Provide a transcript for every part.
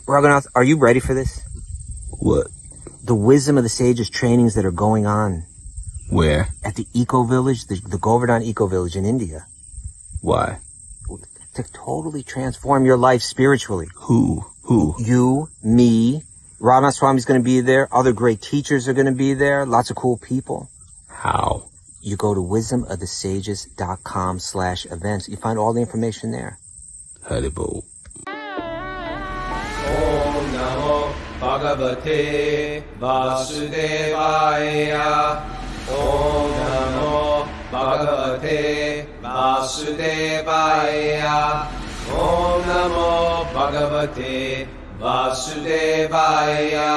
Raghunath, are you ready for this? What? The wisdom of the sages trainings that are going on. Where? At the Eco Village, the Govardhan Eco Village in India. Why? To totally transform your life spiritually. Who? You, me, Radha Swami's going to be there. Other great teachers are going to be there. Lots of cool people. How? You go to wisdomofthesages.com/events. You find all the information there. Haribo. Om Namo Bhagavate Vasudevaya. Om Namo Bhagavate Vasudevaya. Om Namo Bhagavate Vasudevaya.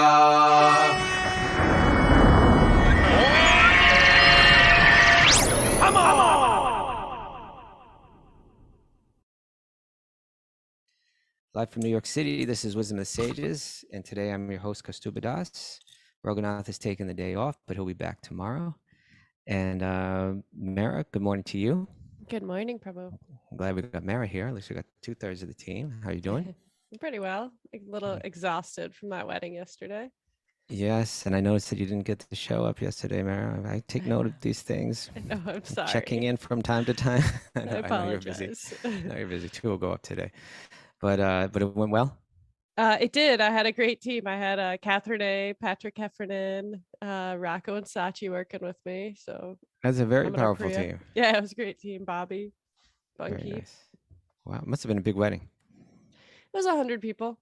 Live from New York City, this is Wisdom of the Sages, and today I'm your host, Kaustubha Das. Raghunath has taken the day off, but he'll be back tomorrow. And Mara, good morning to you. Good morning, Prabhu. I'm glad we got Mara here. At least we got 2/3 of the team. How are you doing? Pretty well. A little exhausted from that wedding yesterday. Yes, and I noticed that you didn't get to show up yesterday, Mara. I take note of these things. No, I'm sorry. Checking in from time to time. I apologize. I know you're busy. I know you're busy. Two will go up today. But it went well? It did. I had a great team. I had Catherine A., Patrick Heffernan, Rocco and Sachi working with me. So that's a very powerful team. Yeah, it was a great team. Bobby, Bunky. Very nice. Wow, it must have been a big wedding. It was 100 people.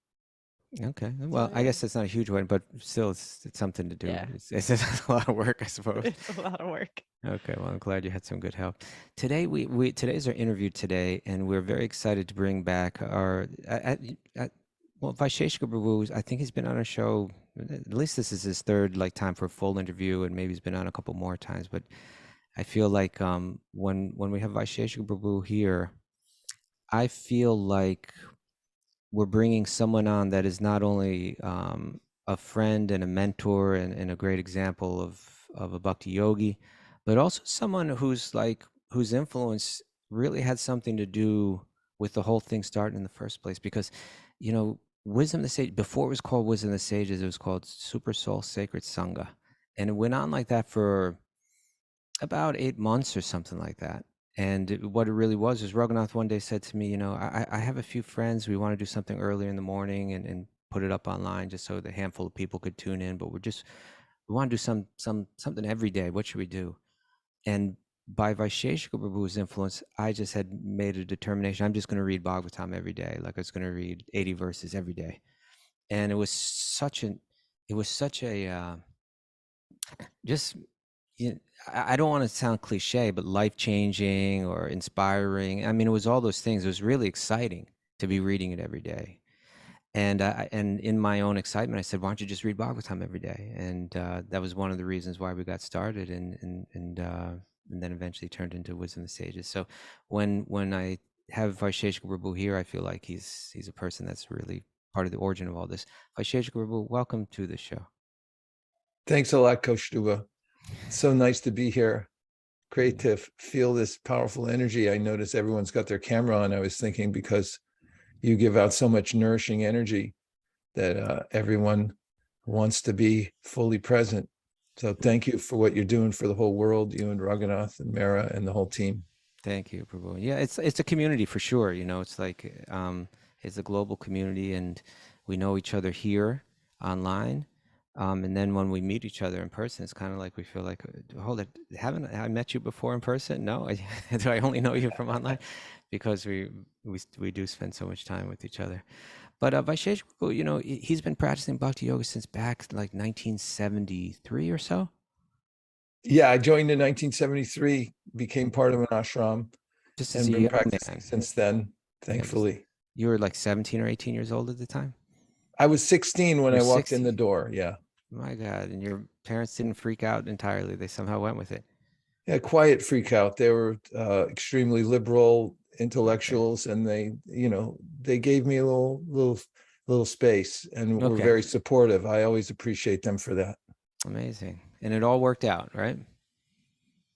Okay. Well, I guess it's not a huge wedding, but still it's something to do. Yeah. It's a lot of work, I suppose. It's a lot of work. Okay, well, I'm glad you had some good help. Today, today's our interview today, and we're very excited to bring back our, Vaisesika Prabhu. I think he's been on a show, at least this is his third time for a full interview, and maybe he's been on a couple more times, but I feel like when we have Vaisesika Prabhu here, I feel like we're bringing someone on that is not only a friend and a mentor and a great example of a bhakti yogi, but also someone whose influence really had something to do with the whole thing starting in the first place. Because, Wisdom of the Sage, before it was called Wisdom of the Sages, it was called Super Soul Sacred Sangha. And it went on like that for about 8 months or something like that. And what it really was is Raghunath one day said to me, I have a few friends. We want to do something earlier in the morning and put it up online just so the handful of people could tune in. But we want to do something every day. What should we do? And by Vaisesika Prabhu's influence, I just had made a determination. I'm just going to read Bhagavatam every day. Like I was going to read 80 verses every day. And it was such a I don't want to sound cliche, but life-changing or inspiring. I mean, it was all those things. It was really exciting to be reading it every day. And in my own excitement, I said, why don't you just read Bhagavatam every day? And that was one of the reasons why we got started and then eventually turned into Wisdom of the Sages. So when I have Vaisesika Prabhu here, I feel like he's a person that's really part of the origin of all this. Vaisesika Prabhu, welcome to the show. Thanks a lot, Kaustubha. So nice to be here. Great to feel this powerful energy. I notice everyone's got their camera on. I was thinking because you give out so much nourishing energy that everyone wants to be fully present. So thank you for what you're doing for the whole world, you and Raghunath and Mara and the whole team. Thank you, Prabhu. Yeah, it's a community for sure. It's like it's a global community, and we know each other here online. And then when we meet each other in person, it's kind of like we feel like, hold it, haven't I met you before in person? No, do I only know you from online? Because we do spend so much time with each other. But Vaisesika, he's been practicing bhakti yoga since back like 1973 or so. Yeah, I joined in 1973, became part of an ashram, just and been practicing since then, thankfully. You were like 17 or 18 years old at the time? I was 16 when I walked in the door, yeah. My God, and your parents didn't freak out entirely. They somehow went with it. Yeah, quiet freak out. They were extremely liberal intellectuals, and they gave me a little space and were very supportive. I always appreciate them for that. Amazing. And it all worked out, right?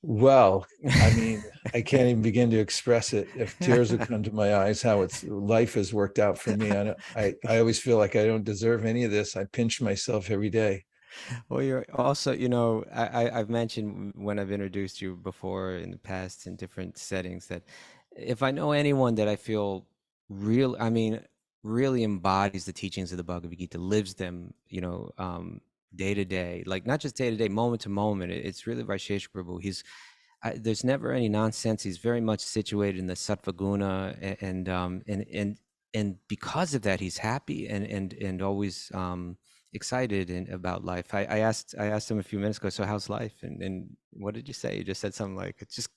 Well, I mean, I can't even begin to express it. If tears would come to my eyes, how life has worked out for me. I always feel like I don't deserve any of this. I pinch myself every day. Well, you're also, I've mentioned when I've introduced you before in the past in different settings that if I know anyone that I feel I mean, really embodies the teachings of the Bhagavad Gita, lives them, day to day, like not just day to day, moment to moment, it's really Vaisesika Prabhu. There's never any nonsense. He's very much situated in the sattva guna, and because of that, he's happy and always excited about life. I asked him a few minutes ago, so how's life? And what did you say? You just said something like, it's just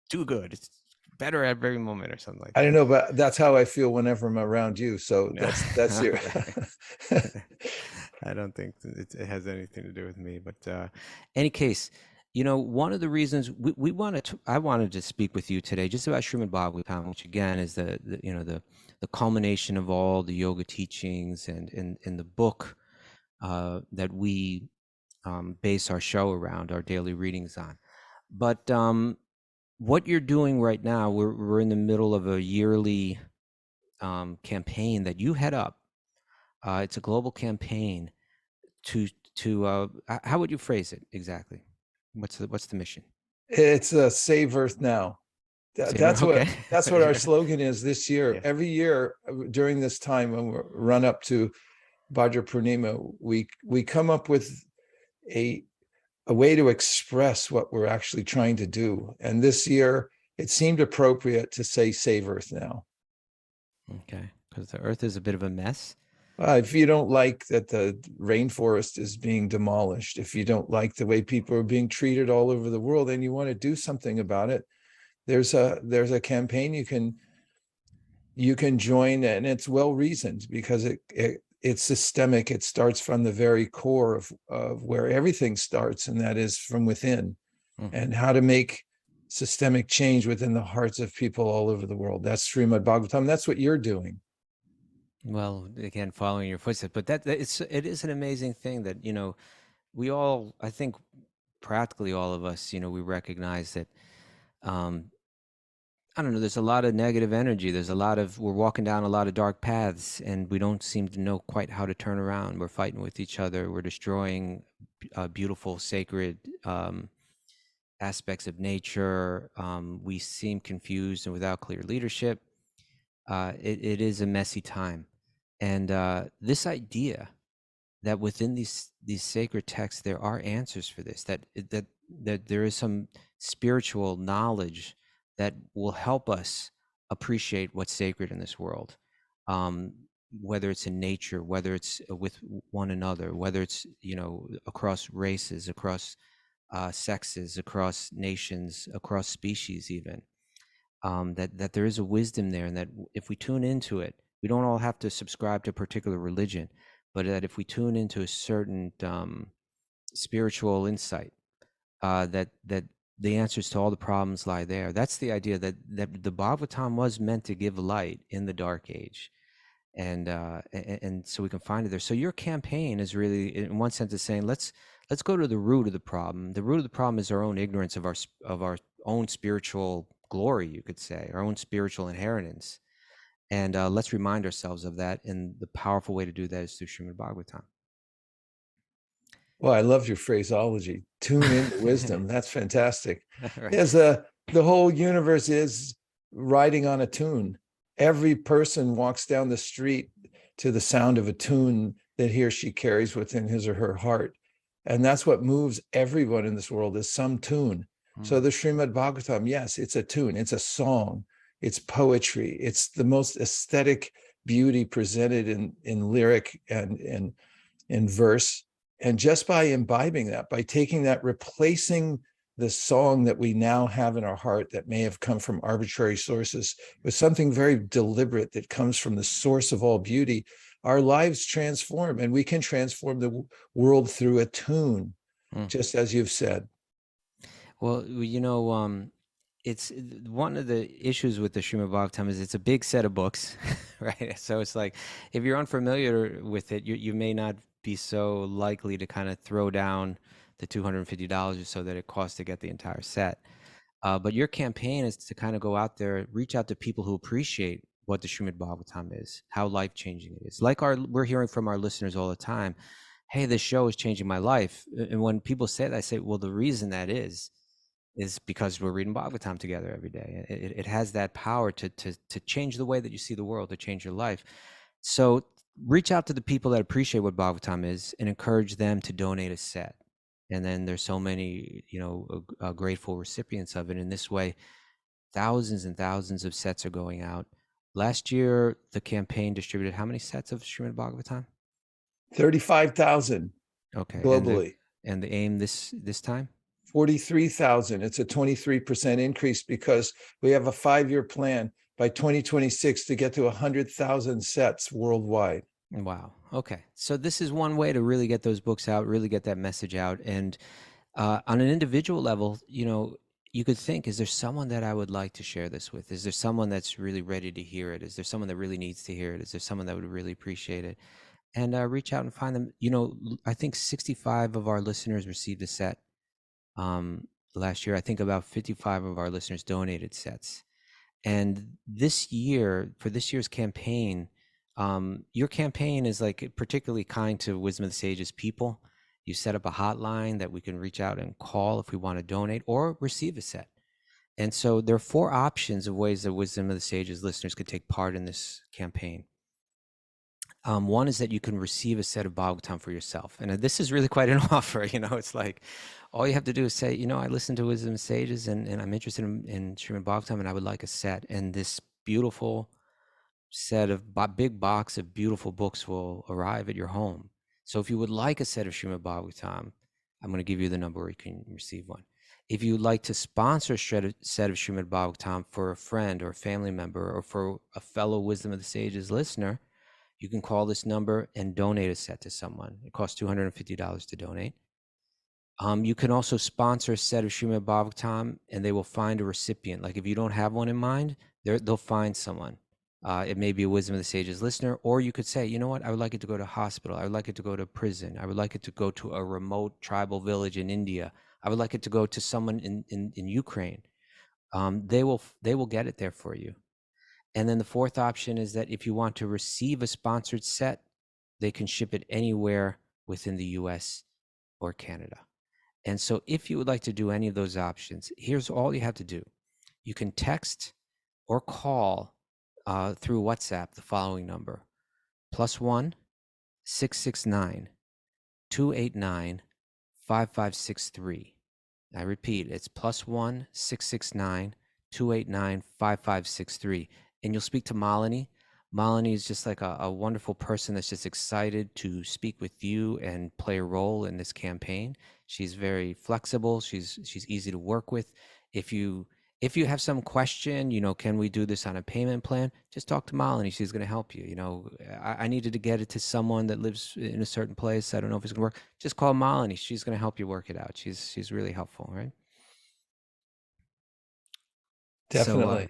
too good. It's better at every moment or something like I don't that. know, but that's how I feel whenever I'm around you. So No. that's your. I don't think it has anything to do with me, but any case, one of the reasons I wanted to speak with you today just about Srimad Bhagavatam, which again is the culmination of all the yoga teachings and in the book that we base our show around, our daily readings on. But what you're doing right now, we're in the middle of a yearly campaign that you head up. It's a global campaign how would you phrase it exactly? What's the mission? It's a Save Earth Now. Saber? Okay. That's what our slogan is this year. Yeah. Every year during this time when we run up to Bhadra Purnima, we come up with a way to express what we're actually trying to do. And this year, it seemed appropriate to say Save Earth Now. Okay, because the Earth is a bit of a mess. If you don't like that the rainforest is being demolished, if you don't like the way people are being treated all over the world, and you want to do something about it, there's a campaign you can join, and it's well reasoned because it's systemic. It starts from the very core of where everything starts, and that is from within, and how to make systemic change within the hearts of people all over the world. That's Srimad Bhagavatam. That's what you're doing. Well, again, following your footsteps, but it is an amazing thing that we all, I think, practically all of us, we recognize that. I don't know. There's a lot of negative energy. We're walking down a lot of dark paths, and we don't seem to know quite how to turn around. We're fighting with each other. We're destroying beautiful, sacred aspects of nature. We seem confused and without clear leadership. It is a messy time. And this idea that within these sacred texts, there are answers for this, that there is some spiritual knowledge that will help us appreciate what's sacred in this world, whether it's in nature, whether it's with one another, whether it's, across races, across sexes, across nations, across species even, that there is a wisdom there, and that if we tune into it, we don't all have to subscribe to a particular religion, but that if we tune into a certain spiritual insight, that the answers to all the problems lie there. That's the idea that the Bhagavatam was meant to give light in the dark age, and so we can find it there. So your campaign is really, in one sense, is saying let's go to the root of the problem. The root of the problem is our own ignorance of our own spiritual glory, you could say, our own spiritual inheritance, and let's remind ourselves of that. And the powerful way to do that is through Srimad Bhagavatam. Well, I love your phraseology. Tune into wisdom. That's fantastic. Right. Yes, the whole universe is riding on a tune. Every person walks down the street to the sound of a tune that he or she carries within his or her heart. And that's what moves everyone in this world, is some tune. So the Srimad Bhagavatam, yes, it's a tune. It's a song. It's poetry. It's the most aesthetic beauty presented in lyric and in verse. And just by imbibing that, by taking that, replacing the song that we now have in our heart that may have come from arbitrary sources with something very deliberate that comes from the source of all beauty, our lives transform, and we can transform the world through a tune, just as you've said. Well, it's one of the issues with the Srimad Bhagavatam is it's a big set of books, right? So it's like, if you're unfamiliar with it, you may not be so likely to kind of throw down the $250 or so that it costs to get the entire set. But your campaign is to kind of go out there, reach out to people who appreciate what the Srimad Bhagavatam is, how life-changing it is. Like we're hearing from our listeners all the time, hey, this show is changing my life. And when people say that, I say, well, the reason that is because we're reading Bhagavatam together every day. It has that power to change the way that you see the world, to change your life. So reach out to the people that appreciate what Bhagavatam is and encourage them to donate a set. And then there's so many, grateful recipients of it. In this way, thousands and thousands of sets are going out. Last year, the campaign distributed how many sets of Srimad Bhagavatam? 35,000 Okay. globally. And the aim this time? 43,000. It's a 23% increase because we have a 5-year plan by 2026 to get to 100,000 sets worldwide. Wow. Okay. So this is one way to really get those books out, really get that message out. And on an individual level, you could think, is there someone that I would like to share this with? Is there someone that's really ready to hear it? Is there someone that really needs to hear it? Is there someone that would really appreciate it? And reach out and find them. I think 65 of our listeners received a set last year. I think about 55 of our listeners donated sets. And this year, for this year's campaign, your campaign is like particularly kind to Wisdom of the Sages people. You set up a hotline that we can reach out and call if we want to donate or receive a set. And so there are 4 options of ways that Wisdom of the Sages listeners could take part in this campaign. One is that you can receive a set of Bhagavatam for yourself. And this is really quite an offer. It's like all you have to do is say, I listen to Wisdom of the Sages and I'm interested in Srimad Bhagavatam and I would like a set. And this beautiful set of big box of beautiful books will arrive at your home. So if you would like a set of Srimad Bhagavatam, I'm going to give you the number where you can receive one. If you would like to sponsor a set of Srimad Bhagavatam for a friend or a family member or for a fellow Wisdom of the Sages listener, you can call this number and donate a set to someone. It costs $250 to donate. You can also sponsor a set of Srimad Bhagavatam and they will find a recipient. Like if you don't have one in mind, they'll find someone. It may be a Wisdom of the Sages listener, or you could say, you know what, I would like it to go to a hospital. I would like it to go to a prison. I would like it to go to a remote tribal village in India. I would like it to go to someone in Ukraine. They will get it there for you. And then the 4th option is that if you want to receive a sponsored set, they can ship it anywhere within the US or Canada. And so if you would like to do any of those options, here's all you have to do. You can text or call through WhatsApp the following number: +1 669 289 5563. I repeat, it's +1 669 289 5563. And you'll speak to Malini. Malini is just like a wonderful person that's just excited to speak with you and play a role in this campaign. She's very flexible. She's easy to work with. If you have some question, can we do this on a payment plan? Just talk to Malini. She's going to help you. I needed to get it to someone that lives in a certain place. I don't know if it's going to work. Just call Malini. She's going to help you work it out. She's really helpful, right? Definitely.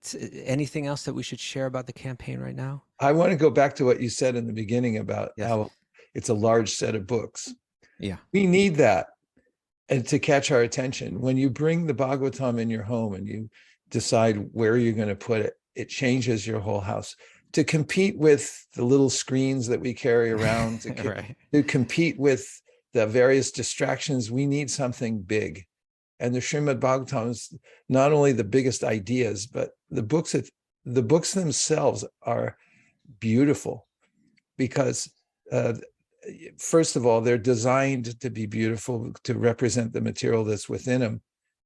So, anything else that we should share about the campaign right now? I want to go back to what you said in the beginning about Yes. how it's a large set of books. Yeah. We need that. And to catch our attention, when you bring the Bhagavatam in your home and you decide where you're going to put it, it changes your whole house. To compete with the little screens that we carry around, to compete with the various distractions, we need something big. And the Srimad Bhagavatam is not only the biggest ideas, but the books themselves are beautiful because first of all, they're designed to be beautiful, to represent the material that's within them.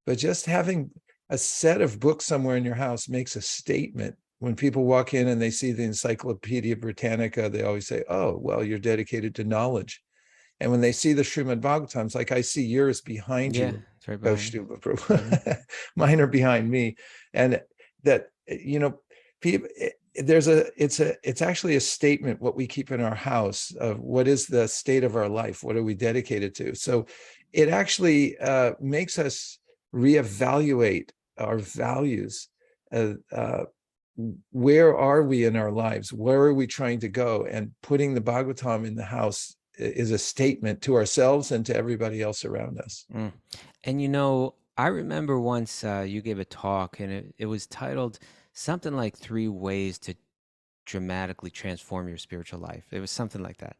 But just having a set of books somewhere in your house makes a statement. When people walk in and they see the Encyclopedia Britannica, they always say, oh, well, you're dedicated to knowledge. And when they see the Srimad Bhagavatams, like I see yours behind you, right behind. Kaustubha Prabhu. Mine are behind me. And that, people, it's actually a statement what we keep in our house of what is the state of our life, what are we dedicated to. So it actually makes us reevaluate our values. Where are we in our lives? Where are we trying to go? And putting the Bhagavatam in the house is a statement to ourselves and to everybody else around us. Mm. And I remember once you gave a talk, and it was titled something like 3 ways to dramatically transform your spiritual life. It was something like that.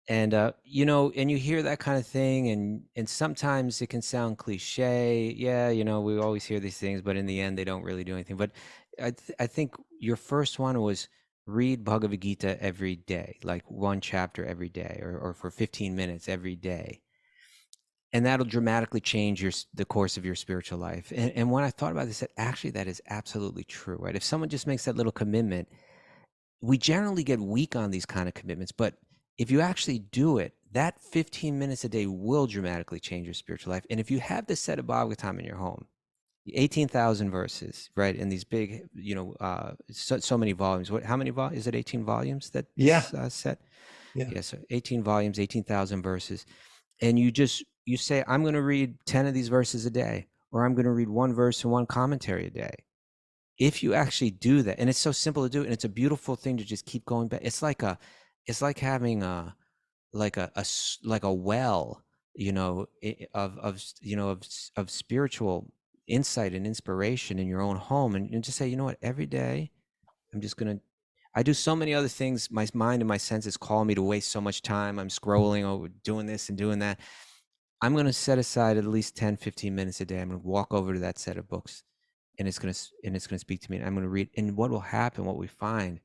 And and you hear that kind of thing, and sometimes it can sound cliche. Yeah, we always hear these things, but in the end, they don't really do anything. But I think your first one was read Bhagavad Gita every day, like one chapter every day, or for 15 minutes every day, and that'll dramatically change the course of your spiritual life. And when I thought about this, actually that is absolutely true, right? If someone just makes that little commitment, we generally get weak on these kind of commitments, but if you actually do it, that 15 minutes a day will dramatically change your spiritual life. And if you have this set of Bhagavatam in your home, 18,000 verses, right? And these big, so many volumes. How many volumes? Is it 18 volumes that set? Yeah, so 18 volumes, 18,000 verses. And you say, I'm going to read 10 of these verses a day, or I'm going to read one verse and one commentary a day. If you actually do that, and it's so simple to do, and it's a beautiful thing to just keep going back. It's like having a well, of spiritual insight and inspiration in your own home, and just say, you know what, every day I do so many other things. My mind and my senses call me to waste so much time. I'm scrolling over, doing this and doing that. I'm going to set aside at least 10, 15 minutes a day. I'm going to walk over to that set of books, and it's going to speak to me. And I'm going to read. And what will happen, what we find,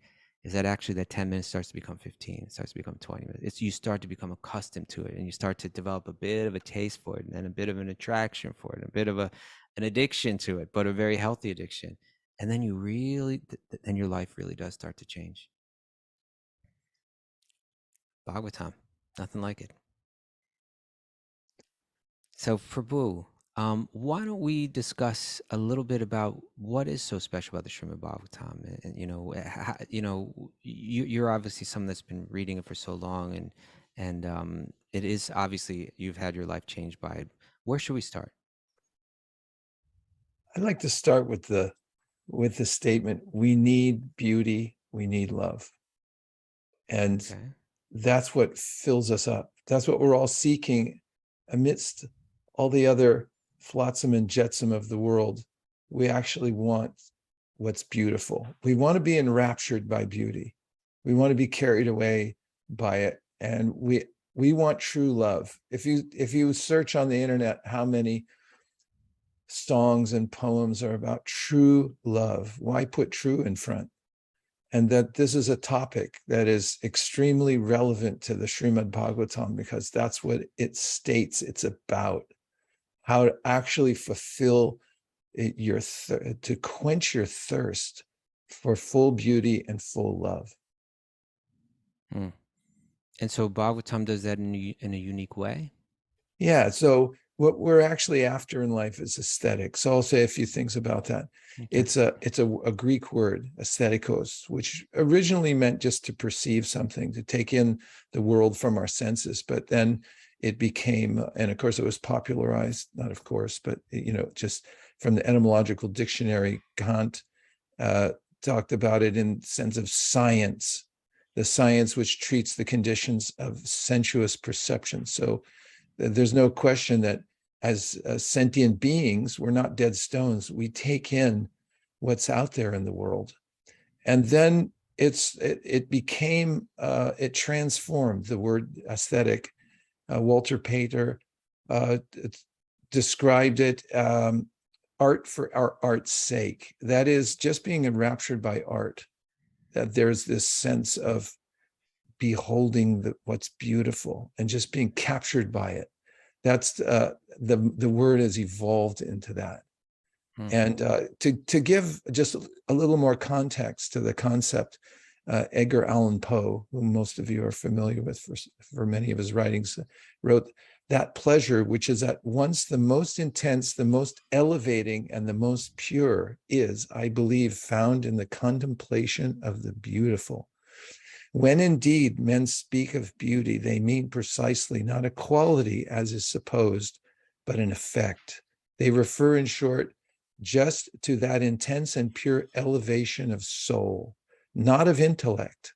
is that actually that 10 minutes starts to become 15. It starts to become 20 minutes. You start to become accustomed to it, and you start to develop a bit of a taste for it, and then a bit of an attraction for it, a bit of an addiction to it, but a very healthy addiction. And then then your life really does start to change. Bhagavatam, nothing like it. So Prabhu, why don't we discuss a little bit about what is so special about the Srimad Bhagavatam? And you're obviously someone that's been reading it for so long, and it is obviously you've had your life changed by it. Where should we start? I'd like to start with the statement: we need beauty, we need love, and that's what fills us up. That's what we're all seeking amidst all the other flotsam and jetsam of the world. We actually want what's beautiful. We want to be enraptured by beauty. We want to be carried away by it. And we want true love. If you search on the internet how many songs and poems are about true love, why put true in front? And that this is a topic that is extremely relevant to the Srimad Bhagavatam, because that's what it states. It's about how to actually fulfill to quench your thirst for full beauty and full love. And so Bhagavatam does that in a unique way? Yeah, so what we're actually after in life is aesthetic. So I'll say a few things about that. Okay. It's a Greek word, aesthetikos, which originally meant just to perceive something, to take in the world from our senses. But then it became, and of course it was popularized, not of course, but just from the etymological dictionary, Kant talked about it in the sense of science, the science which treats the conditions of sensuous perception. So there's no question that as sentient beings, we're not dead stones. We take in what's out there in the world. And then it transformed the word aesthetic. Walter Pater described it, art for our art's sake. That is, just being enraptured by art, that there's this sense of beholding what's beautiful and just being captured by it. That's the word has evolved into that. And to give just a little more context to the concept, Edgar Allan Poe, whom most of you are familiar with for many of his writings, wrote that pleasure, which is at once the most intense, the most elevating, and the most pure, is, I believe, found in the contemplation of the beautiful. When indeed men speak of beauty, they mean precisely not a quality as is supposed, but an effect. They refer, in short, just to that intense and pure elevation of soul, not of intellect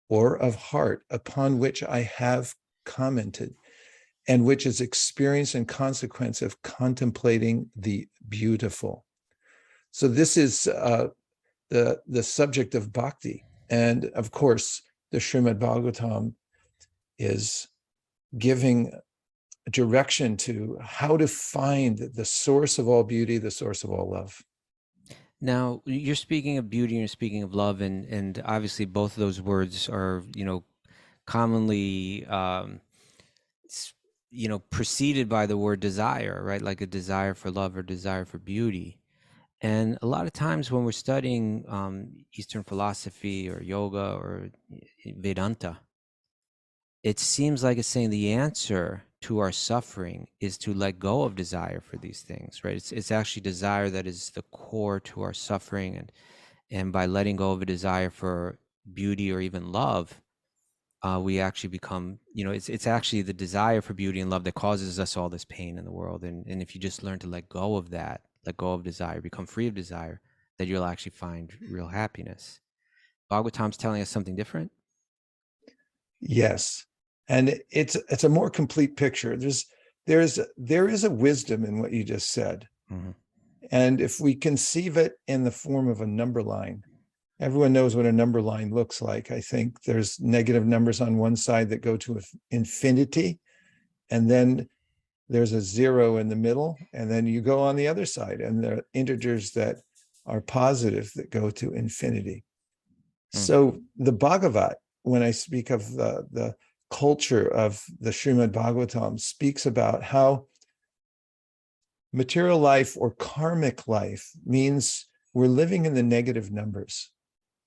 or of heart, upon which I have commented, and which is experience and consequence of contemplating the beautiful. So this is the subject of bhakti. And of course, the Srimad Bhagavatam is giving direction to how to find the source of all beauty, the source of all love. Now, you're speaking of beauty and you're speaking of love, and obviously both of those words are, commonly, preceded by the word desire, right? Like a desire for love or desire for beauty. And a lot of times when we're studying Eastern philosophy or yoga or Vedanta, it seems like it's saying the answer to our suffering is to let go of desire for these things, right? It's actually desire that is the core to our suffering, and by letting go of a desire for beauty or even love, we actually become, it's actually the desire for beauty and love that causes us all this pain in the world. And if you just learn to let go of that, let go of desire, become free of desire, that you'll actually find real happiness. Bhagavatam's telling us something different. Yes. And it's a more complete picture. There is a wisdom in what you just said. Mm-hmm. And if we conceive it in the form of a number line, everyone knows what a number line looks like. I think there's negative numbers on one side that go to infinity, and then there's a zero in the middle, and then you go on the other side, and there are integers that are positive that go to infinity. So the Bhagavat, when I speak of the culture of the Srimad Bhagavatam, speaks about how material life or karmic life means we're living in the negative numbers.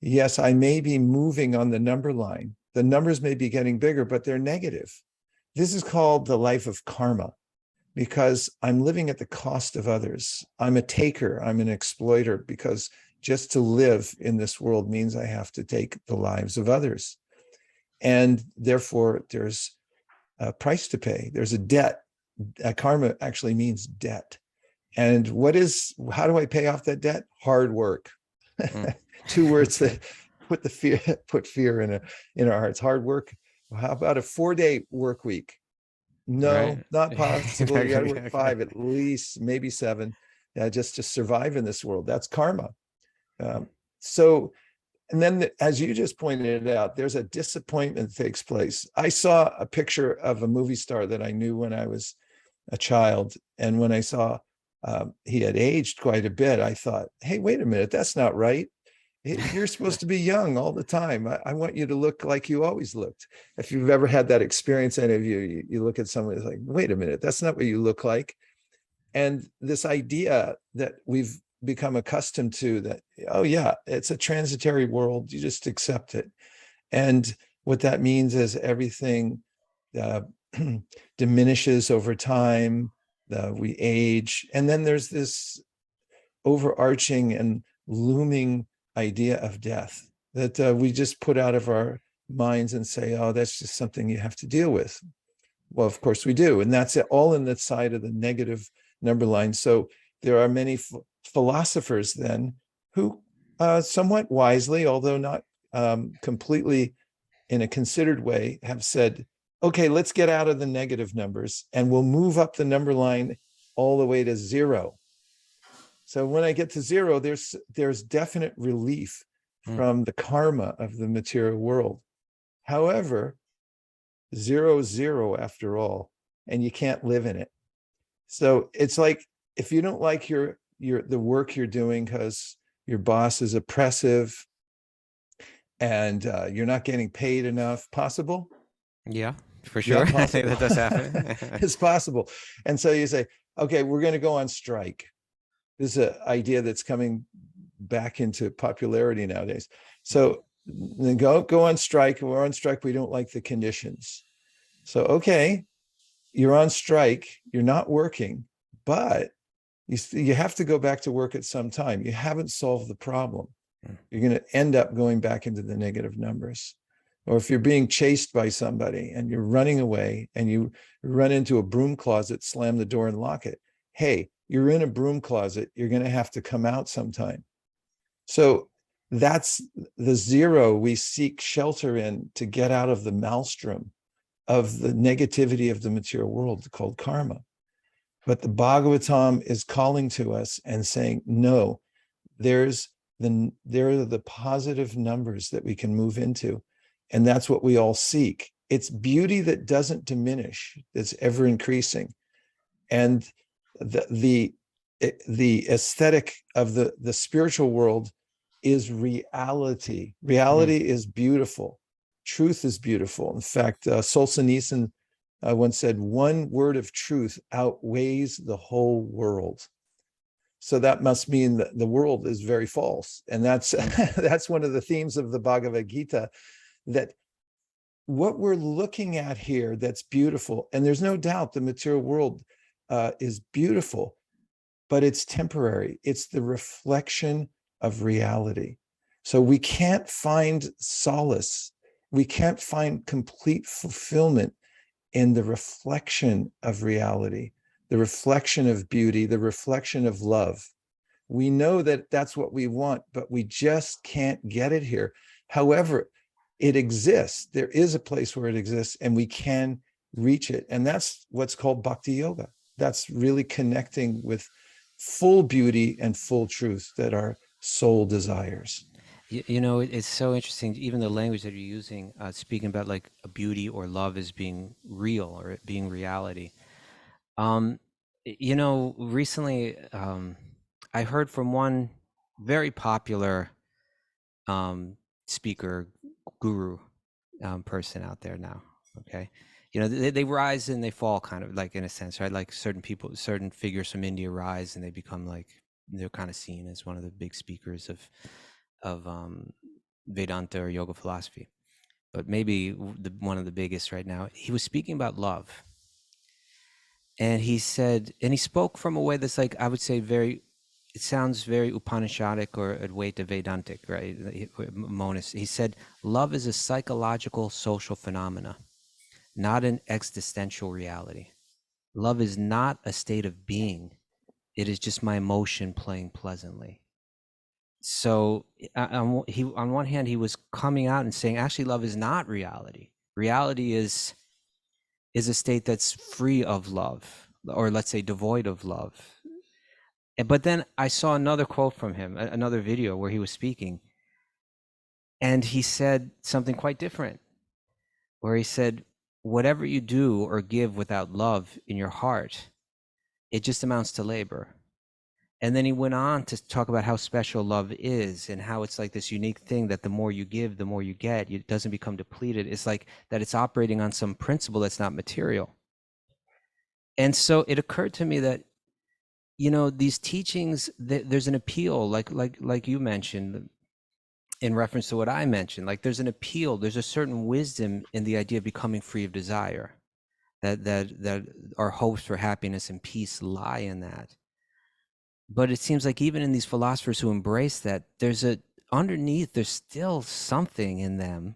Yes, I may be moving on the number line. The numbers may be getting bigger, but they're negative. This is called the life of karma, because I'm living at the cost of others. I'm a taker, I'm an exploiter, because just to live in this world means I have to take the lives of others. And therefore, there's a price to pay. There's a debt. Karma actually means debt. And how do I pay off that debt? Hard work. Two words that put fear in our hearts. Hard work. How about a 4-day work week? No, Right. not possible. You got to work 5 at least, maybe 7, just to survive in this world. That's karma. And then, as you just pointed out, there's a disappointment that takes place. I saw a picture of a movie star that I knew when I was a child. And when I saw he had aged quite a bit, I thought, hey, wait a minute, that's not right. You're supposed to be young all the time. I want you to look like you always looked. If you've ever had that experience, any of you look at someone who's like, wait a minute, that's not what you look like. And this idea that we've become accustomed to, that, oh yeah, it's a transitory world, you just accept it. And what that means is everything diminishes over time, we age. And then there's this overarching and looming idea of death that we just put out of our minds and say, oh, that's just something you have to deal with. Well, of course we do. And that's it, all in the side of the negative number line. So there are many philosophers then who somewhat wisely, although not completely in a considered way, have said, okay, let's get out of the negative numbers and we'll move up the number line all the way to 0. So when I get to 0, there's definite relief from the karma of the material world. However, 0 is 0 after all, and you can't live in it. So it's like, if you don't like the work you're doing because your boss is oppressive and you're not getting paid enough, possible? Yeah, for sure. Yeah, I think that does happen. It's possible. And so you say, okay, we're going to go on strike. This is an idea that's coming back into popularity nowadays. So then go on strike. We're on strike. We don't like the conditions. So, okay, you're on strike. You're not working, but you have to go back to work at some time. You haven't solved the problem. You're going to end up going back into the negative numbers. Or if you're being chased by somebody and you're running away and you run into a broom closet, slam the door and lock it. Hey, you're in a broom closet. You're going to have to come out sometime. So that's the 0 we seek shelter in to get out of the maelstrom of the negativity of the material world called karma. But the Bhagavatam is calling to us and saying, no, there are the positive numbers that we can move into. And that's what we all seek. It's beauty that doesn't diminish, that's ever increasing. And the aesthetic of the spiritual world is reality. Reality is beautiful. Truth is beautiful. In fact, Solzhenitsyn once said, one word of truth outweighs the whole world. So that must mean that the world is very false. And that's that's one of the themes of the Bhagavad Gita, that what we're looking at here that's beautiful, and there's no doubt the material world is beautiful, but it's temporary. It's the reflection of reality. So we can't find solace. We can't find complete fulfillment in the reflection of reality, the reflection of beauty, the reflection of love. We know that that's what we want, but we just can't get it here. However, it exists. There is a place where it exists, and we can reach it. And that's what's called bhakti yoga. That's really connecting with full beauty and full truth that our soul desires. You know, it's so interesting, even the language that you're using, speaking about like a beauty or love as being real or it being reality. You know, recently I heard from one very popular speaker, guru person out there now, okay? You know, they rise and they fall, kind of, like, in a sense, right? Like certain people, certain figures from India rise and they become like, they're kind of seen as one of the big speakers of Vedanta or yoga philosophy, but maybe one of the biggest right now. He was speaking about love, and he said, and he spoke from a way that's like, I would say, very, it sounds very Upanishadic or Advaita Vedantic, right? Monist. He said, love is a psychological social phenomena, not an existential reality. Love is not a state of being. It is just my emotion playing pleasantly. So on one hand, he was coming out and saying, actually, love is not reality. Reality is a state that's free of love, or let's say devoid of love. But then I saw another quote from him, another video where he was speaking, and he said something quite different, where he said, whatever you do or give without love in your heart, it just amounts to labor. And then he went on to talk about how special love is and how it's like this unique thing that the more you give, the more you get. It doesn't become depleted. It's like that it's operating on some principle that's not material. And so it occurred to me that, you know, these teachings, there's an appeal, like you mentioned, in reference to what I mentioned, like there's an appeal, there's a certain wisdom in the idea of becoming free of desire, that our hopes for happiness and peace lie in that. But it seems like even in these philosophers who embrace that, underneath, there's still something in them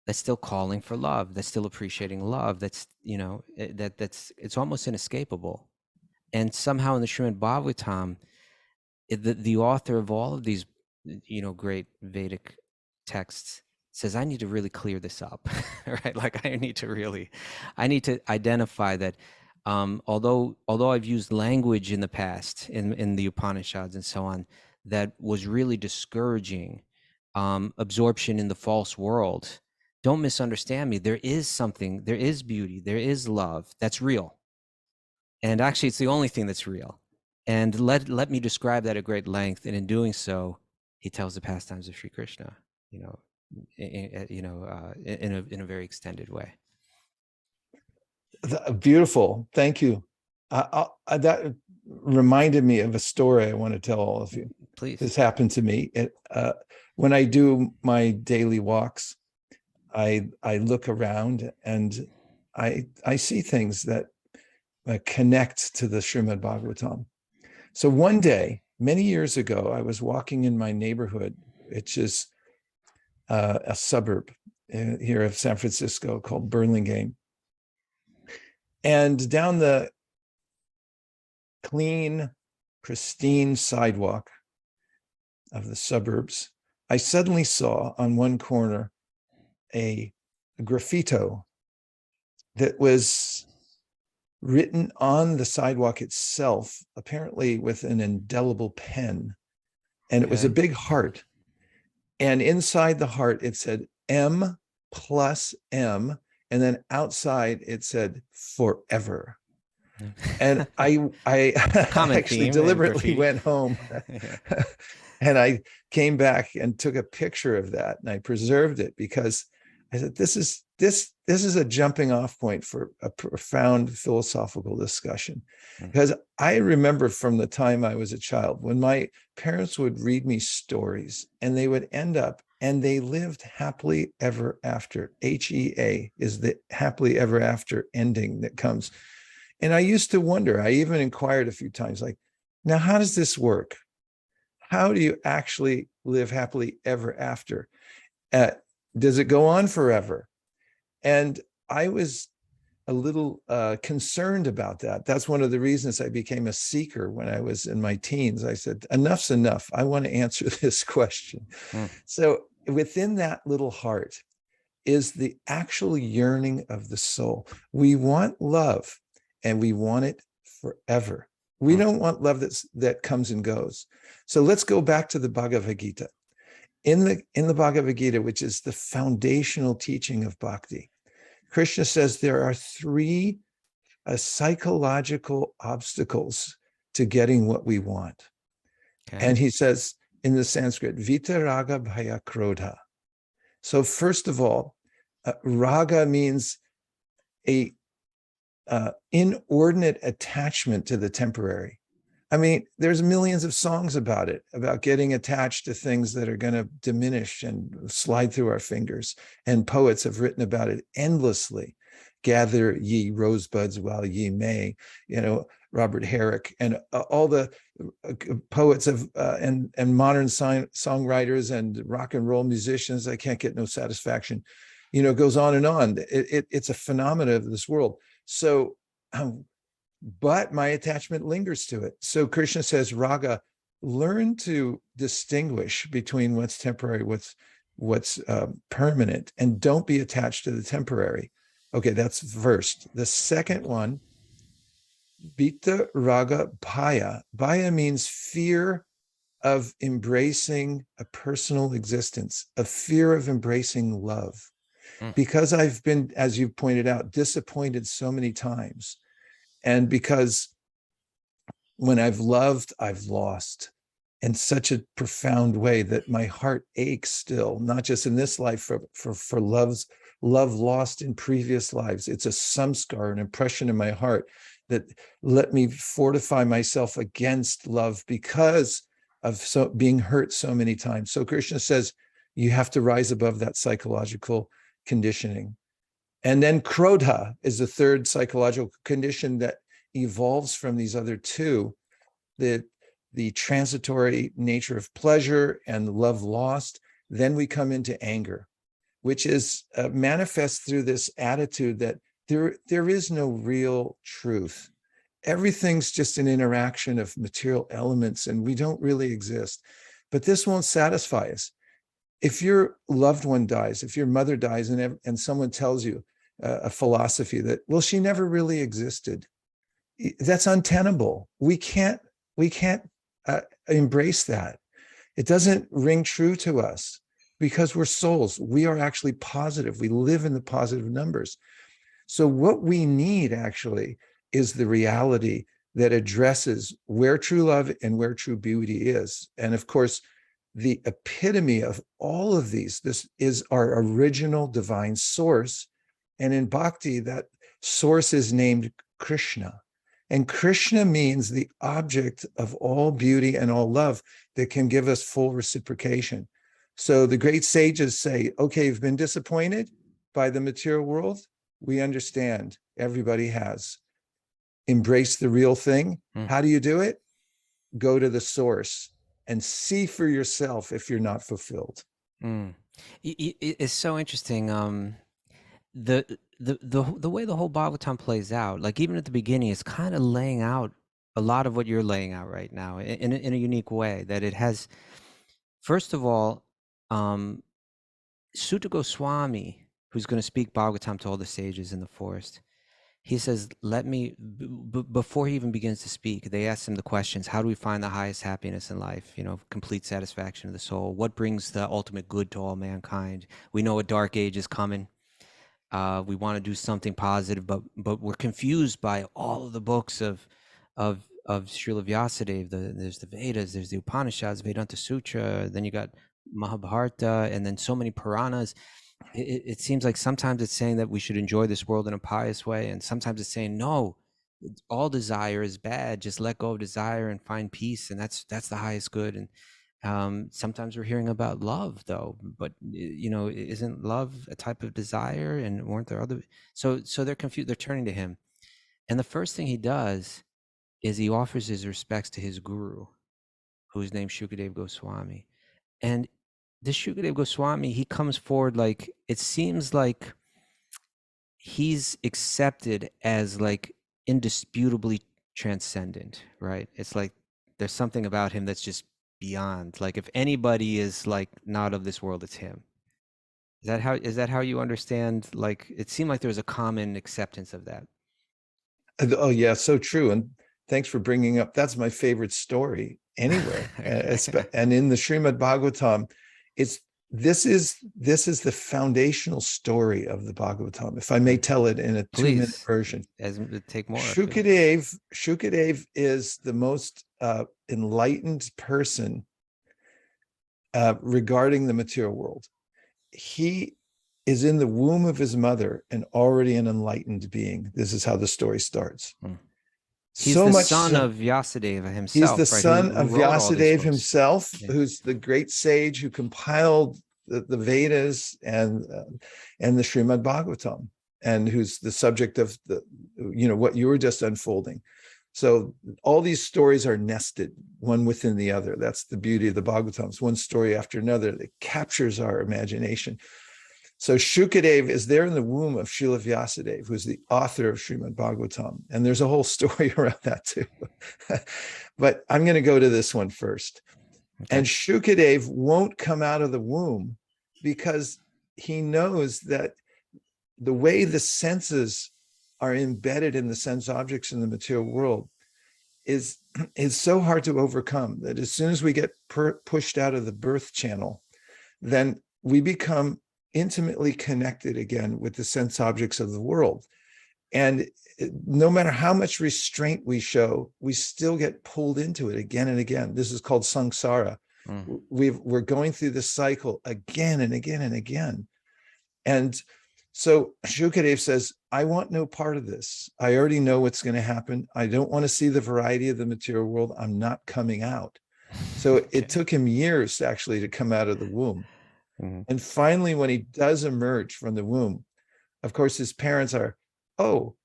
that's still calling for love, that's still appreciating love, that's, you know, it's almost inescapable. And somehow in the Srimad Bhagavatam, the author of all of these, you know, great Vedic texts says, I need to really clear this up, right? Like I need to identify that although I've used language in the past in the Upanishads and so on that was really discouraging absorption in the false world, don't misunderstand me. There is something, there is beauty, there is love that's real. And actually it's the only thing that's real. And let me describe that at great length. And in doing so, he tells the pastimes of Sri Krishna, you know, in a very extended way. Beautiful. Thank you. That reminded me of a story I want to tell all of you. Please. This happened to me. When I do my daily walks, I look around and I see things that connect to the Srimad Bhagavatam. So one day, many years ago, I was walking in my neighborhood, which is a suburb here of San Francisco called Burlingame. And down the clean, pristine sidewalk of the suburbs, I suddenly saw on one corner a graffito that was written on the sidewalk itself, apparently with an indelible pen. And it was a Okay. big heart. And inside the heart, it said M plus M. And then outside, it said forever. And I Common actually theme in deliberately graffiti. went home Yeah. and I came back and took a picture of that, and I preserved it because I said, this is a jumping off point for a profound philosophical discussion. Mm. Because I remember from the time I was a child when my parents would read me stories and they would end up and they lived happily ever after. HEA is the happily ever after ending that comes. And I used to wonder, I even inquired a few times, like, now, how does this work? How do you actually live happily ever after? Does it go on forever? And I was a little concerned about that. That's one of the reasons I became a seeker when I was in my teens. I said, enough's enough. I want to answer this question. Mm. So within that little heart is the actual yearning of the soul. We want love and we want it forever. We don't want love that comes and goes. So let's go back to the Bhagavad Gita. In the Bhagavad Gita, which is the foundational teaching of bhakti, Krishna says there are three psychological obstacles to getting what we want. Okay. And he says in the Sanskrit, Vitaraga Bhaya Krodha. So first of all, raga means a inordinate attachment to the temporary. I mean, there's millions of songs about it, about getting attached to things that are going to diminish and slide through our fingers. And poets have written about it endlessly. Gather ye rosebuds while ye may, Robert Herrick, and all the poets of and modern songwriters and rock and roll musicians. I can't get no satisfaction. Goes on and on. It's a phenomenon of this world. So, but my attachment lingers to it. So Krishna says, Raga, learn to distinguish between what's temporary, what's permanent, and don't be attached to the temporary. Okay, that's first. The second one, Bita Raga Bhaya. Bhaya means fear of embracing a personal existence, a fear of embracing love. Because I've been, as you pointed out, disappointed so many times. And because when I've loved, I've lost in such a profound way that my heart aches still, not just in this life, for love lost in previous lives. It's a samskar, an impression in my heart that let me fortify myself against love because of being hurt so many times. So Krishna says, you have to rise above that psychological conditioning. And then krodha is the third psychological condition that evolves from these other two, the transitory nature of pleasure and love lost. Then we come into anger, which is manifest through this attitude that there is no real truth. Everything's just an interaction of material elements and we don't really exist. But this won't satisfy us. If your loved one dies, if your mother dies and someone tells you a philosophy that, well, she never really existed, that's untenable. We can't embrace that. It doesn't ring true to us because we're souls. We are actually positive. We live in the positive numbers. So what we need actually is the reality that addresses where true love and where true beauty is. And of course, the epitome of all of these, this is our original divine source. And in bhakti, that source is named Krishna. And Krishna means the object of all beauty and all love that can give us full reciprocation. So the great sages say, okay, you've been disappointed by the material world. We understand, everybody has. Embrace the real thing. How do you do it? Go to the source and see for yourself if you're not fulfilled. It's so interesting. The way the whole Bhagavatam plays out, like even at the beginning, it's kind of laying out a lot of what you're laying out right now in a unique way. That it has, first of all, Sutta Goswami, who's going to speak Bhagavatam to all the sages in the forest. He says, let me, before he even begins to speak, they ask him the questions: how do we find the highest happiness in life? You know, complete satisfaction of the soul. What brings the ultimate good to all mankind? We know a dark age is coming. We want to do something positive, but we're confused by all of the books of Srila Vyasadeva. There's the Vedas, there's the Upanishads, Vedanta Sutra, then you got Mahabharata, and then so many Puranas. It seems like sometimes it's saying that we should enjoy this world in a pious way, and sometimes it's saying no, all desire is bad. Just let go of desire and find peace, and that's the highest good. And sometimes we're hearing about love, though, but you know, isn't love a type of desire? And weren't there other? So they're confused. They're turning to him, and the first thing he does is he offers his respects to his guru, who's named Shukadev Goswami. And this Shukadev Goswami, he comes forward like, it seems like he's accepted as like indisputably transcendent, right? It's like there's something about him that's just beyond. Like if anybody is like not of this world, it's him. Is that how you understand? Like it seemed like there was a common acceptance of that. Oh yeah, so true. And thanks for bringing up, that's my favorite story anywhere. And in the Srimad Bhagavatam, this is the foundational story of the Bhagavatam, if I may tell it in a 2-minute version. Take more. Shukadev is the most enlightened person regarding the material world. He is in the womb of his mother and already an enlightened being. This is how the story starts. He's the son of Vyasadeva himself. He's the son of Vyasadeva himself, who's the great sage who compiled the Vedas and the Srimad Bhagavatam, and who's the subject of what you were just unfolding. So all these stories are nested one within the other. That's the beauty of the Bhagavatam. It's one story after another that captures our imagination. So Shukadev is there in the womb of Srila Vyasadeva, who's the author of Srimad Bhagavatam. And there's a whole story around that too. But I'm going to go to this one first. Okay. And Shukadev won't come out of the womb because he knows that the way the senses are embedded in the sense objects in the material world is so hard to overcome that as soon as we get pushed out of the birth channel, then we become intimately connected again with the sense objects of the world. And no matter how much restraint we show, we still get pulled into it again and again. This is called samsara. We're going through this cycle again and again and again. And so Shukadev says, I want no part of this. I already know what's going to happen. I don't want to see the variety of the material world. I'm not coming out. So it took him years actually to come out of the womb. And finally, when he does emerge from the womb, of course, his parents are, oh,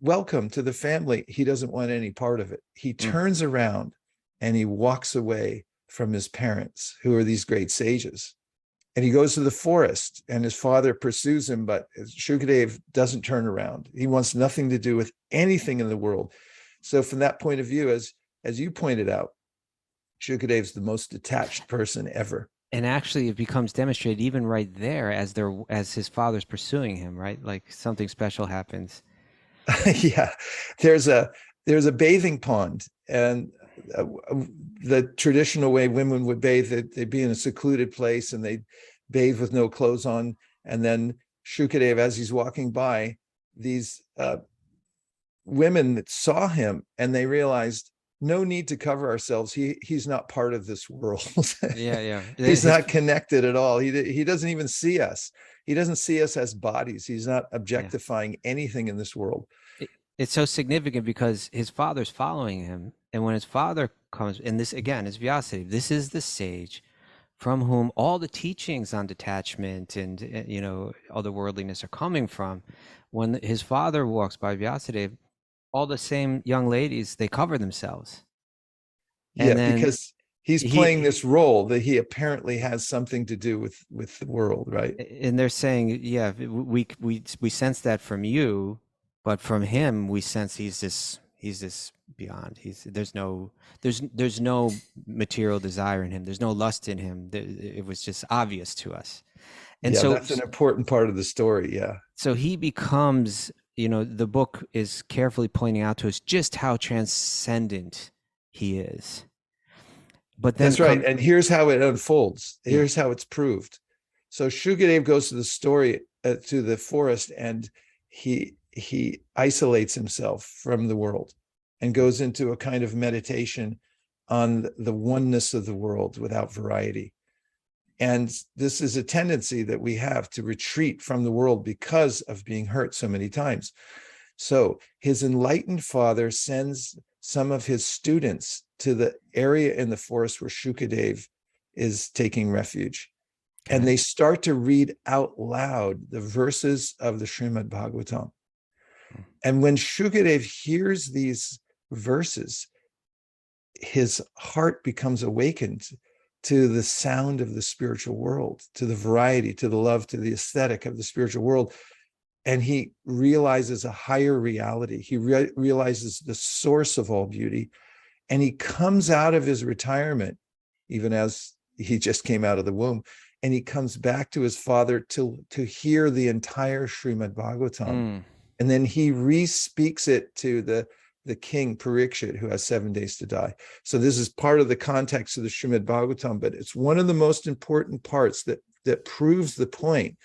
welcome to the family. He doesn't want any part of it. He turns around and he walks away from his parents, who are these great sages. And he goes to the forest, and his father pursues him, but Shukadev doesn't turn around. He wants nothing to do with anything in the world. So from that point of view, as you pointed out, Shukadev's the most detached person ever. And actually, it becomes demonstrated even right there as his father's pursuing him, right? Like something special happens. Yeah, there's a bathing pond, and the traditional way women would bathe, they'd be in a secluded place and they'd bathe with no clothes on. And then Shukadev, as he's walking by, these women that saw him, and they realized, no need to cover ourselves. He's not part of this world. Yeah. He's not connected at all. He doesn't even see us. He doesn't see us as bodies. He's not objectifying anything in this world. It's so significant because his father's following him. And when his father comes, and this again is Vyasadeva, this is the sage from whom all the teachings on detachment and otherworldliness are coming from. When his father walks by Vyasadeva, all the same young ladies, they cover themselves. And because he's playing this role that he apparently has something to do with the world, right? And they're saying, yeah, we sense that from you, but from him we sense he's this beyond. There's no material desire in him. There's no lust in him. It was just obvious to us. And Yeah, so that's an important part of the story. Yeah. so he becomes, the book is carefully pointing out to us just how transcendent he is. But then That's right. And here's how it unfolds. Yeah. Here's how it's proved. So Shukadev goes to the story to the forest, and he isolates himself from the world and goes into a kind of meditation on the oneness of the world without variety. And this is a tendency that we have to retreat from the world because of being hurt so many times. So his enlightened father sends some of his students to the area in the forest where Shukadev is taking refuge. Okay. And they start to read out loud the verses of the Srimad Bhagavatam. And when Shukadev hears these verses, his heart becomes awakened to the sound of the spiritual world, to the variety, to the love, to the aesthetic of the spiritual world. And he realizes a higher reality. He realizes the source of all beauty. And he comes out of his retirement, even as he just came out of the womb, and he comes back to his father to hear the entire Srimad Bhagavatam. And then he re-speaks it to the king Parikshit, who has 7 days to die. So this is part of the context of the Srimad Bhagavatam, but it's one of the most important parts that proves the point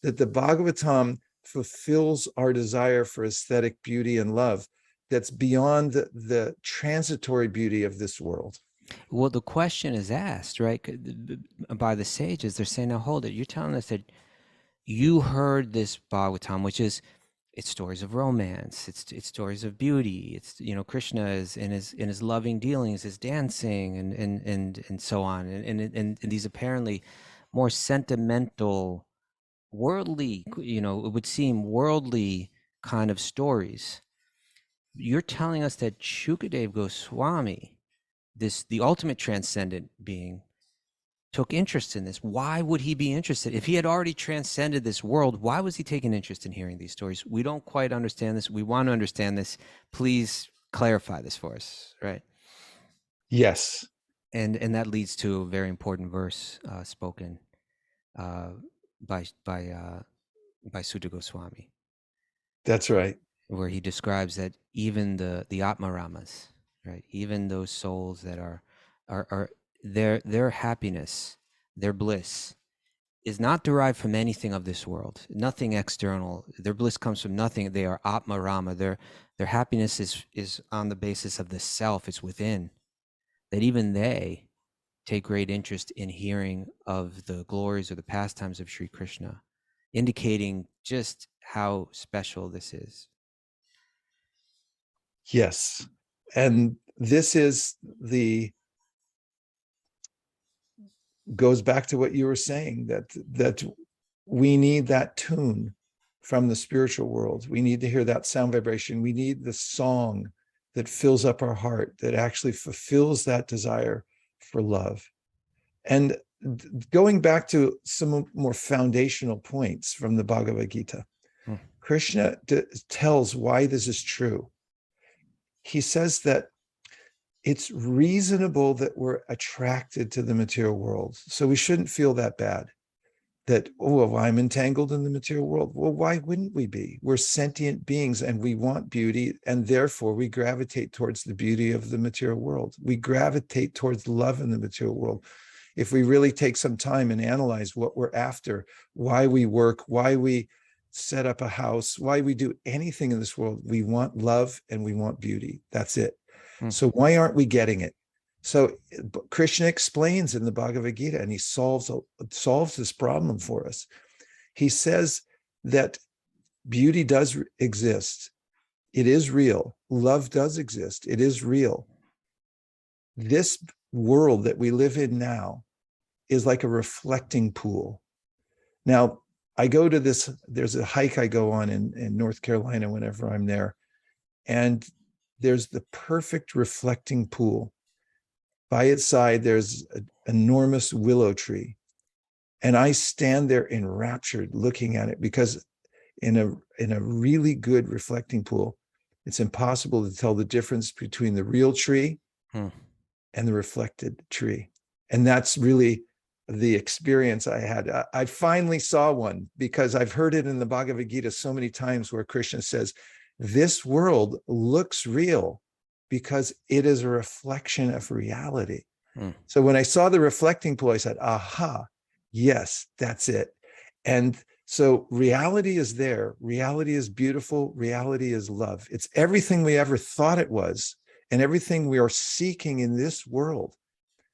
that the Bhagavatam fulfills our desire for aesthetic beauty and love that's beyond the transitory beauty of this world. Well, the question is asked, right, by the sages. They're saying, now hold it. You're telling us that you heard this Bhagavatam, which is, it's stories of romance. It's stories of beauty. It's, Krishna is in his loving dealings, his dancing, and so on, and these apparently more sentimental, worldly, it would seem worldly kind of stories. You're telling us that Shukadev Goswami, the ultimate transcendent being, took interest in this. Why would he be interested? If he had already transcended this world, why was he taking interest in hearing these stories? We don't quite understand this. We want to understand this. Please clarify this for us, right? Yes. And that leads to a very important verse spoken by Sutta Goswami. That's right. Where he describes that even the Atmaramas, right? Even those souls that are their happiness, their bliss is not derived from anything of this world, nothing external. Their bliss comes from nothing. They are Atmarama. Their happiness is on the basis of the self. It's within. That even they take great interest in hearing of the glories or the pastimes of Sri Krishna, indicating just how special this is. Yes. And this is goes back to what you were saying, that we need that tune from the spiritual world. We need to hear that sound vibration. We need the song that fills up our heart, that actually fulfills that desire for love. And going back to some more foundational points from the Bhagavad Gita, Krishna tells why this is true. He says that it's reasonable that we're attracted to the material world. So we shouldn't feel that bad that, oh, I'm entangled in the material world. Well, why wouldn't we be? We're sentient beings and we want beauty, and therefore we gravitate towards the beauty of the material world. We gravitate towards love in the material world. If we really take some time and analyze what we're after, why we work, why we set up a house, why we do anything in this world, we want love and we want beauty. That's it. So why aren't we getting it? So Krishna explains in the Bhagavad Gita, and he solves this problem for us. He says that beauty does exist. It is real. Love does exist. It is real. This world that we live in now is like a reflecting pool. Now, I go to there's a hike I go on in North Carolina whenever I'm there, and there's the perfect reflecting pool. By its side, there's an enormous willow tree. And I stand there enraptured looking at it, because in a really good reflecting pool, it's impossible to tell the difference between the real tree and the reflected tree. And that's really the experience I had. I finally saw one, because I've heard it in the Bhagavad Gita so many times, where Krishna says, this world looks real because it is a reflection of reality. So when I saw the reflecting pool, I said, aha, yes, that's it. And so reality is there. Reality is beautiful. Reality is love. It's everything we ever thought it was, and everything we are seeking in this world,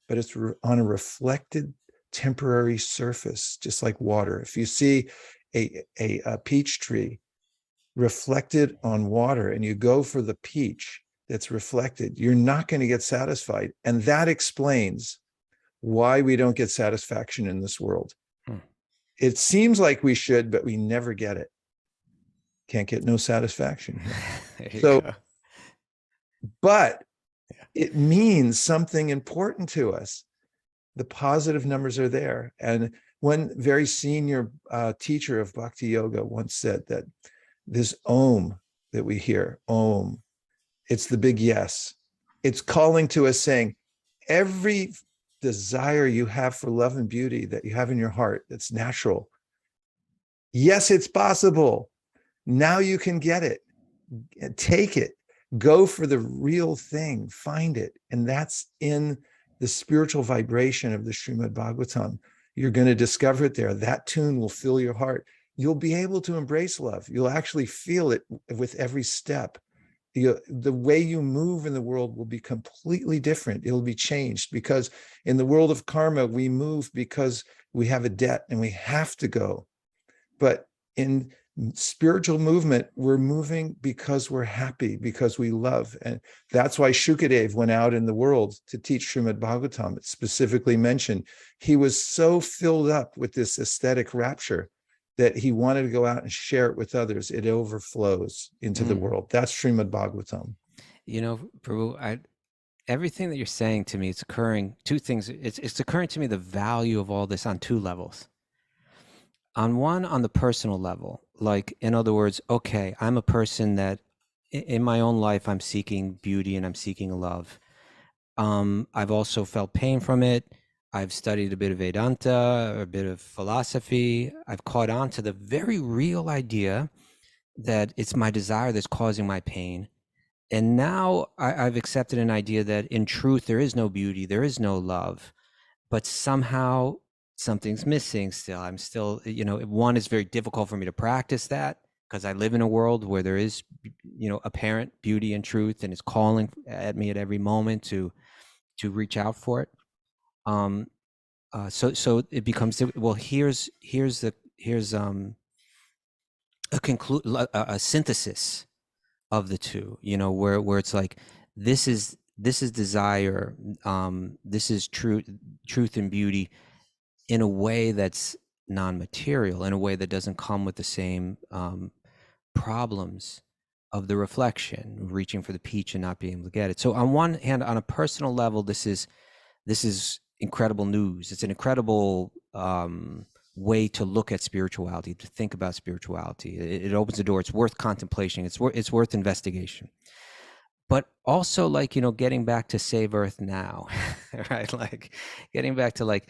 but it's on a reflected temporary surface, just like water. If you see a peach tree reflected on water, and you go for the peach that's reflected, you're not going to get satisfied. And that explains why we don't get satisfaction in this world. It seems like we should, but we never get it. Can't get no satisfaction. But it means something important to us. The positive numbers are there. And one very senior teacher of Bhakti Yoga once said that this Om that we hear, Om, it's the big yes. It's calling to us, saying, every desire you have for love and beauty that you have in your heart, that's natural. Yes, it's possible. Now you can get it. Take it. Go for the real thing. Find it. And that's in the spiritual vibration of the Srimad Bhagavatam. You're going to discover it there. That tune will fill your heart. You'll be able to embrace love. You'll actually feel it with every step. The way you move in the world will be completely different. It'll be changed, because in the world of karma, we move because we have a debt and we have to go. But in spiritual movement, we're moving because we're happy, because we love. And that's why Shukadev went out in the world to teach Srimad Bhagavatam. It specifically mentioned he was so filled up with this aesthetic rapture that he wanted to go out and share it with others. It overflows into the world. That's Srimad Bhagavatam. You know, Prabhu, everything that you're saying to me, it's occurring, two things. It's occurring to me, the value of all this on two levels. On one, on the personal level, like, in other words, okay, I'm a person that in my own life, I'm seeking beauty and I'm seeking love. I've also felt pain from it. I've studied a bit of Vedanta, a bit of philosophy. I've caught on to the very real idea that it's my desire that's causing my pain. And now I've accepted an idea that in truth, there is no beauty, there is no love, but somehow something's missing still. I'm still, one, is very difficult for me to practice that, because I live in a world where there is, apparent beauty and truth, and it's calling at me at every moment to reach out for it. So it becomes, well, here's a synthesis of the two, where it's like, this is desire, this is truth and beauty, in a way that's non-material, in a way that doesn't come with the same problems of the reflection, reaching for the peach and not being able to get it. So on one hand, on a personal level, this is incredible news. It's an incredible way to look at spirituality, to think about spirituality. It opens the door. It's worth contemplation. It's worth investigation. But also, like, getting back to save Earth now, right? Like, getting back to, like,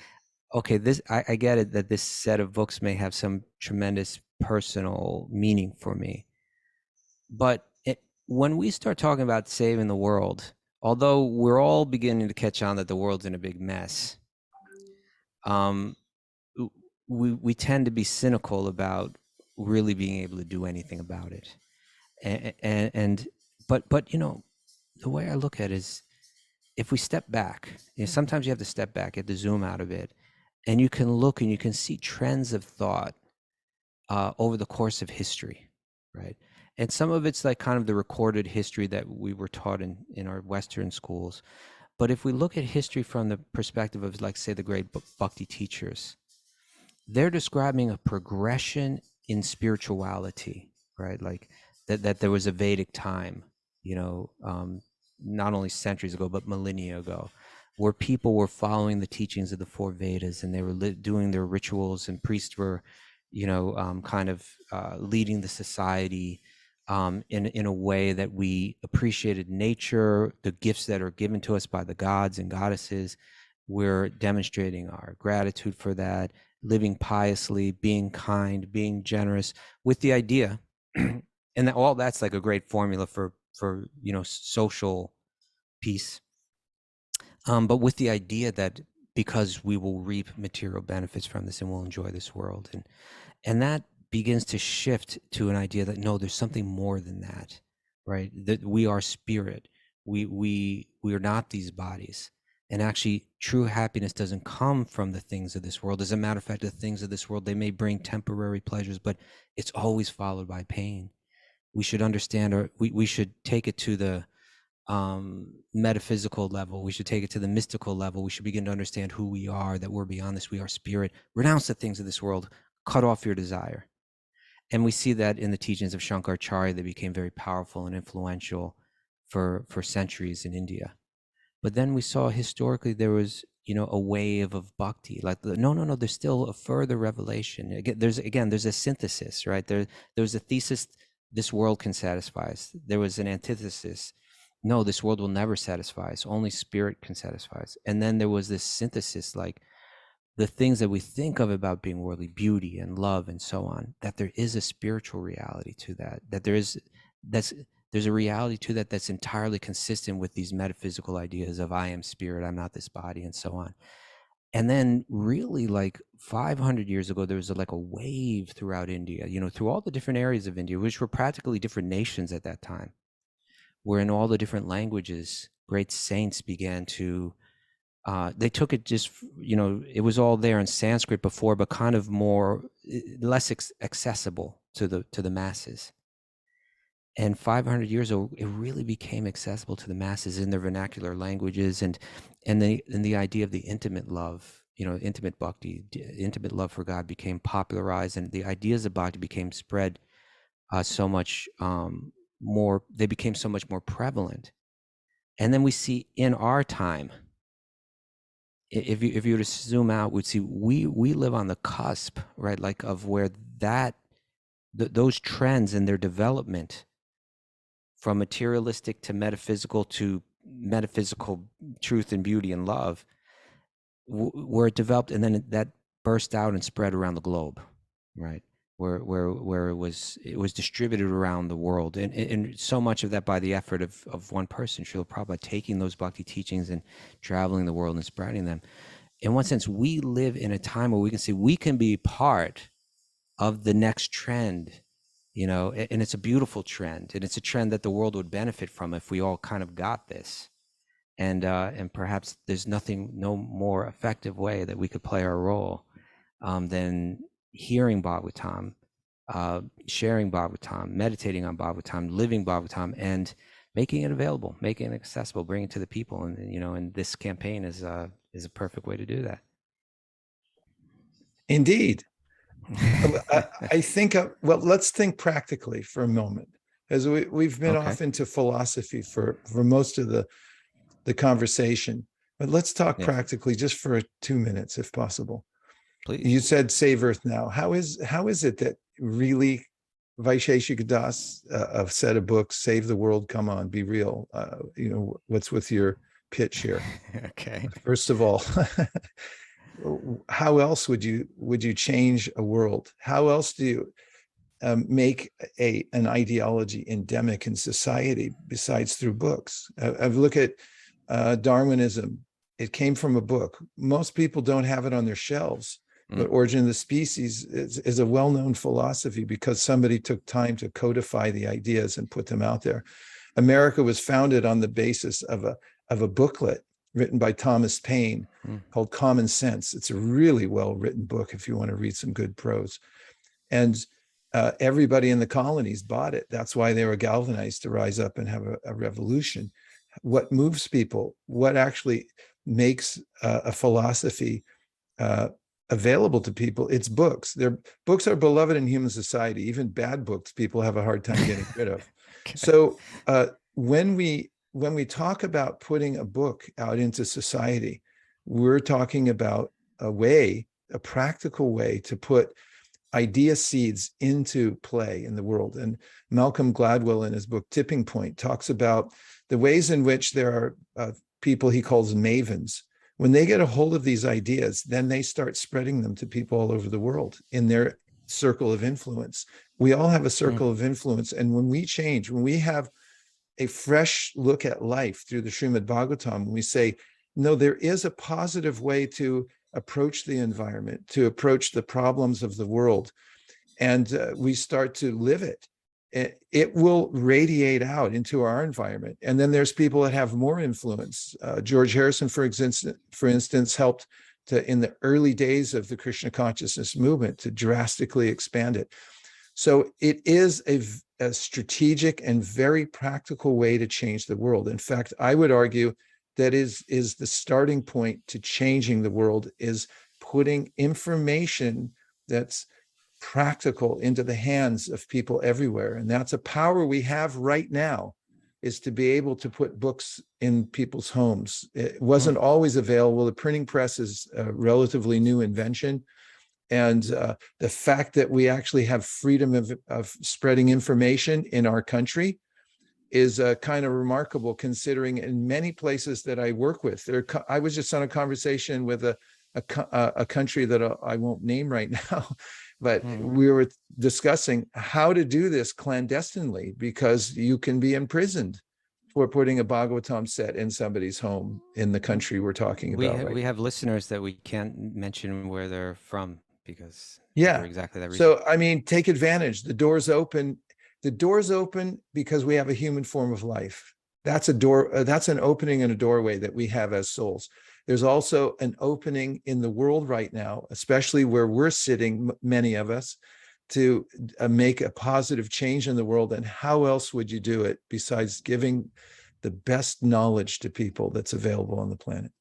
okay, I get it that this set of books may have some tremendous personal meaning for me. But when we start talking about saving the world, although we're all beginning to catch on that the world's in a big mess, we tend to be cynical about really being able to do anything about it. But the way I look at it is, if we step back, sometimes you have to step back, you have to zoom out a bit, and you can look and you can see trends of thought over the course of history, right? And some of it's like kind of the recorded history that we were taught in our Western schools. But if we look at history from the perspective of, like, say, the great Bhakti teachers, they're describing a progression in spirituality, right? Like that there was a Vedic time, not only centuries ago, but millennia ago, where people were following the teachings of the four Vedas, and they were doing their rituals, and priests were, leading the society in a way that we appreciated nature, the gifts that are given to us by the gods and goddesses, we're demonstrating our gratitude for that, living piously, being kind, being generous, with the idea, and that, all that's like a great formula for social peace. But with the idea that because we will reap material benefits from this and we'll enjoy this world, and that begins to shift to an idea that no, there's something more than that, right? That we are spirit. We are not these bodies. And actually, true happiness doesn't come from the things of this world. As a matter of fact, the things of this world, they may bring temporary pleasures, but it's always followed by pain. We should understand, or we should take it to the metaphysical level. We should take it to the mystical level. We should begin to understand who we are, that we're beyond this. We are spirit. Renounce the things of this world. Cut off your desire. And we see that in the teachings of Shankaracharya. They became very powerful and influential for centuries in India. But then we saw historically there was, a wave of bhakti. Like, no, there's still a further revelation. There's a synthesis, right? There was a thesis, this world can satisfy us. There was an antithesis, no, this world will never satisfy us. Only spirit can satisfy us. And then there was this synthesis, like the things that we think of about being worldly, beauty and love and so on, that there is a spiritual reality to that, there's a reality to that that's entirely consistent with these metaphysical ideas of I am spirit, I'm not this body, and so on. And then really, like 500 years ago, there was like a wave throughout India, through all the different areas of India, which were practically different nations at that time, where in all the different languages, great saints began to, they took it just, it was all there in Sanskrit before, but kind of less accessible to the masses. And 500 years ago, it really became accessible to the masses in their vernacular languages, and the idea of the intimate love, intimate bhakti, intimate love for God became popularized, and the ideas of bhakti became spread so much more. They became so much more prevalent. And then we see in our time, if you were to zoom out, we'd see we live on the cusp, right? Like of where those trends and their development from materialistic to metaphysical truth and beauty and love, where it developed, and then that burst out and spread around the globe, right? Where it was distributed around the world, and so much of that by the effort of one person, Srila Prabhupada, taking those bhakti teachings and traveling the world and spreading them. In one sense, we live in a time where we can say we can be part of the next trend, and it's a beautiful trend, and it's a trend that the world would benefit from if we all kind of got this. And perhaps there's no more effective way that we could play our role than hearing Bhagavatam, sharing Bhagavatam, meditating on Bhagavatam, living Bhagavatam, and making it available, making it accessible, bringing it to the people. And and this campaign is a perfect way to do that. Indeed. I think, well, let's think practically for a moment, as we've been off into philosophy for most of the conversation, but let's talk practically just for 2 minutes, if possible. Please. You said save Earth now. How is it that really Vaisesika Dasa said a book, Save the World, Come On, Be Real? What's with your pitch here? Okay. First of all, how else would you change a world? How else do you make an ideology endemic in society besides through books? I've looked at Darwinism. It came from a book. Most people don't have it on their shelves, but Origin of the Species is a well-known philosophy because somebody took time to codify the ideas and put them out there. America was founded on the basis of a booklet written by Thomas Paine called Common Sense. It's a really well-written book if you want to read some good prose. And everybody in the colonies bought it. That's why they were galvanized to rise up and have a revolution. What moves people? What actually makes a philosophy available to people? It's books. Books are beloved in human society. Even bad books, people have a hard time getting rid of. Okay. So when we talk about putting a book out into society, we're talking about a practical way to put idea seeds into play in the world. And Malcolm Gladwell in his book Tipping Point talks about the ways in which there are people he calls mavens When they get a hold of these ideas, then they start spreading them to people all over the world in their circle of influence. We all have a circle of influence. And when we change, when we have a fresh look at life through the Srimad Bhagavatam, we say, no, there is a positive way to approach the environment, to approach the problems of the world, and we start to live it, it will radiate out into our environment. And then there's people that have more influence. George Harrison, for instance, helped to, in the early days of the Krishna consciousness movement, to drastically expand it. So it is a strategic and very practical way to change the world. In fact, I would argue that is the starting point to changing the world, is putting information that's practical into the hands of people everywhere. And that's a power we have right now, is to be able to put books in people's homes. It wasn't always available. The printing press is a relatively new invention. And the fact that we actually have freedom of spreading information in our country is kind of remarkable, considering in many places that I work with. I was just on a conversation with a country that I won't name right now, but we were discussing how to do this clandestinely, because you can be imprisoned for putting a Bhagavatam set in somebody's home in the country we're talking about. We have listeners that we can't mention where they're from, because yeah, for exactly that reason. So I mean, take advantage. The door's open. The door's open because we have a human form of life. That's a door. That's an opening and a doorway that we have as souls. There's also an opening in the world right now, especially where we're sitting, many of us, to make a positive change in the world. And how else would you do it besides giving the best knowledge to people that's available on the planet?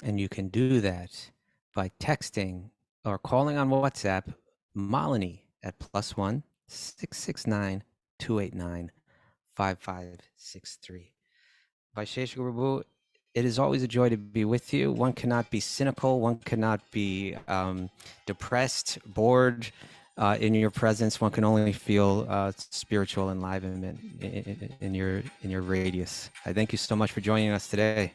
And you can do that by texting or calling on WhatsApp Malini at +1 669 289 5563. Vaisesika Prabhu, it is always a joy to be with you. One cannot be cynical. One cannot be depressed, bored in your presence. One can only feel spiritual enlivenment in your radius. I thank you so much for joining us today.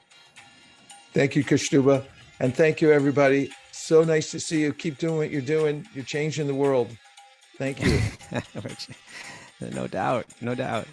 Thank you, Kaustubha. And thank you, everybody. So nice to see you. Keep doing what you're doing. You're changing the world. Thank you. No doubt. No doubt.